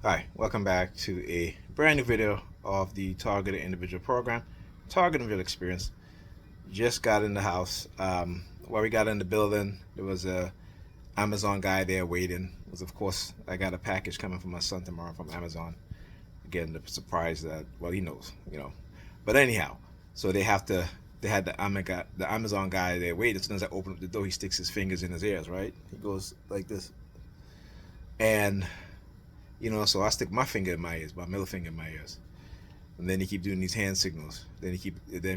Hi, welcome back to a brand new video of the Targeted Individual Program, Targeted Individual Experience. Just got in the house. While we got in the building, there was a Amazon guy there waiting. Was of course I got a package coming from my son tomorrow from Amazon. Again, the surprise that he knows. But anyhow, so they had the Amazon guy there waiting. As soon as I open up the door, he sticks his fingers in his ears. Right, he goes like this, and so I stick my finger in my ears, my middle finger in my ears. And then he keep doing these hand signals. Then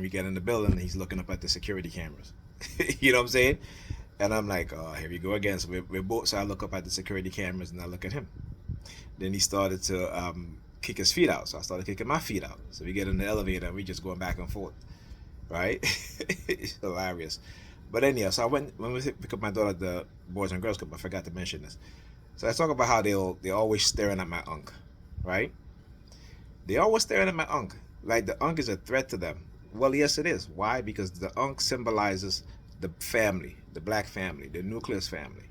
we get in the building and he's looking up at the security cameras. You know what I'm saying? And I'm like, oh, here we go again. So we're both, so I look up at the security cameras and I look at him. Then he started to kick his feet out. So I started kicking my feet out. So we get in the elevator and we just going back and forth. Right? It's hilarious. But anyhow, so when we pick up my daughter at the Boys and Girls Club, I forgot to mention this. So I talk about how they're always staring at my unk, right? They always staring at my unk, like the unk is a threat to them. Well, yes, it is. Why? Because the unk symbolizes the family, the black family, the nucleus family.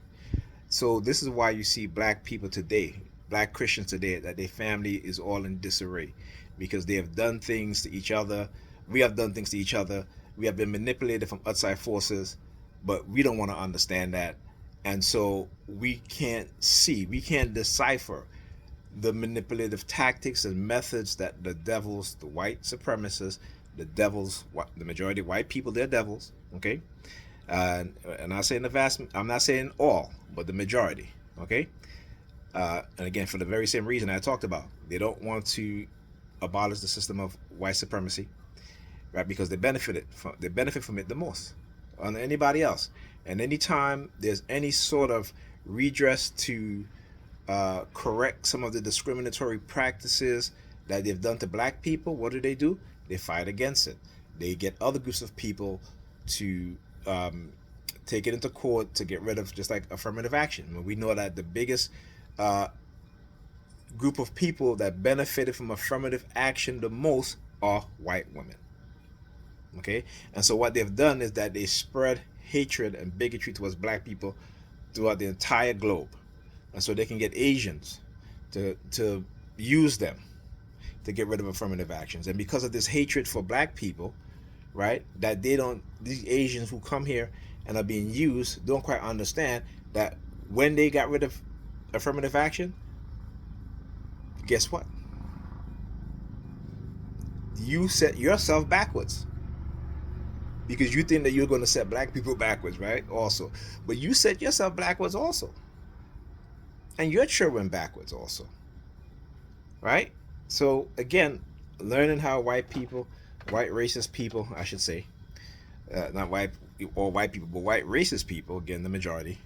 So this is why you see black people today, black Christians today, that their family is all in disarray, because they have done things to each other. We have done things to each other. We have been manipulated from outside forces, but we don't want to understand that, and so we can't decipher the manipulative tactics and methods that the devils, the white supremacists, the devils, the majority of white people, they're devils. Okay, and I'm not saying the vast, I'm not saying all, but the majority. Okay, and again, for the very same reason I talked about, they don't want to abolish the system of white supremacy, right? Because they benefit from it the most on anybody else. And anytime there's any sort of redress to correct some of the discriminatory practices that they've done to black people, what do? They fight against it. They get other groups of people to take it into court to get rid of, just like affirmative action. We know that the biggest uh, group of people that benefited from affirmative action the most are white women. Okay, and so what they've done is that they spread hatred and bigotry towards black people throughout the entire globe, and so they can get Asians to use them to get rid of affirmative actions. And because of this hatred for black people, right, that these Asians who come here and are being used don't quite understand that when they got rid of affirmative action, guess what? You set yourself backwards, because you think that you're going to set black people backwards, right? Also, but you set yourself backwards also, and your children backwards also, right? So again, learning how white racist people, I should say, not white or white people, but white racist people, again the majority,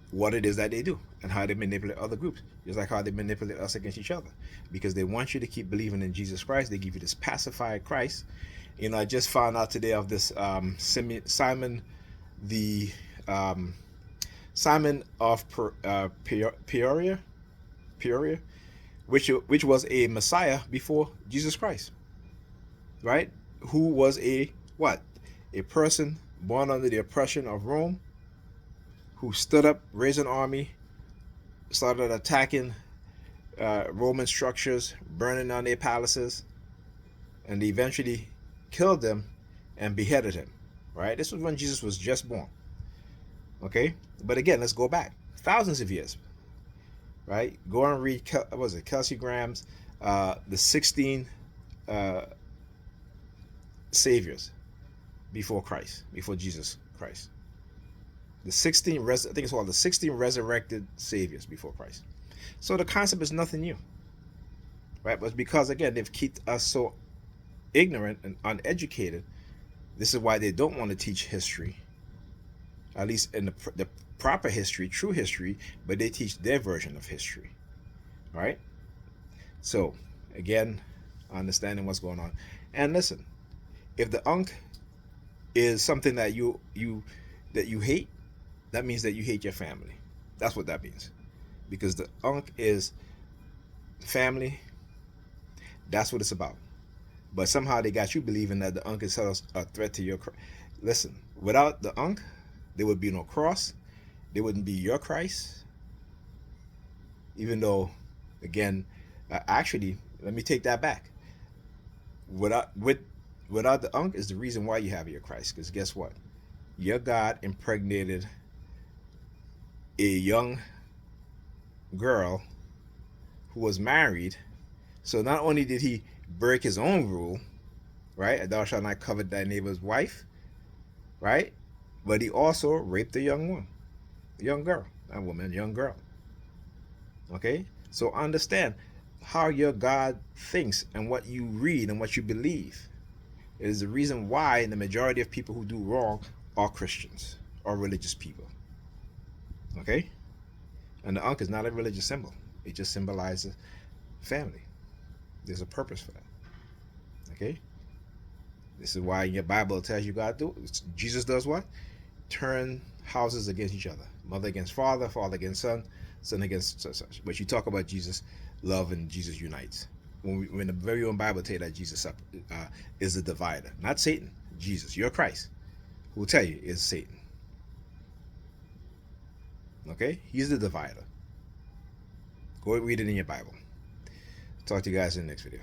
what it is that they do and how they manipulate other groups, just like how they manipulate us against each other, because they want you to keep believing in Jesus Christ. They give you this pacified Christ. I just found out today of this Simon, the Simon of Peoria, which was a Messiah before Jesus Christ, right? Who was a what? A person born under the oppression of Rome, who stood up, raised an army, started attacking Roman structures, burning down their palaces, and they eventually killed them and beheaded him. Right? This was when Jesus was just born. Okay, but again, let's go back thousands of years. Right? Go and read. What was it? Kelsey Graham's the 16 uh, saviors before Christ, before Jesus Christ. The 16, I think it's called the 16 resurrected saviors before Christ. So the concept is nothing new, right? But because again, they've kept us so ignorant and uneducated. This is why they don't want to teach history, at least in the proper history, true history, but they teach their version of history, right? So again, understanding what's going on. And listen, if the unk is something that you hate, that means that you hate your family. That's what that means, because the unk is family. That's what it's about. But somehow they got you believing that the unk is a threat to your. Listen, without the unk, there would be no cross. There wouldn't be your Christ. Even though Again, actually, let me take that back. Without the unk is the reason why you have your Christ. Because guess what? Your God impregnated a young girl who was married. So not only did he break his own rule, right? Thou shalt not covet thy neighbor's wife, right? But he also raped a young woman, a young girl, not woman, young girl. Okay? So understand how your God thinks and what you read and what you believe. It is the reason why the majority of people who do wrong are Christians or religious people. Okay? And the ankh is not a religious symbol. It just symbolizes family. There's a purpose for that. Okay? This is why in your Bible it tells you God do it. Jesus does what? Turn houses against each other. Mother against father, father against son, son against such. But you talk about Jesus, love and Jesus unites. When the very own Bible tell you that Jesus is the divider. Not Satan, Jesus. You're Christ. Who will tell you is Satan. Okay? He's the divider. Go read it in your Bible. Talk to you guys in the next video.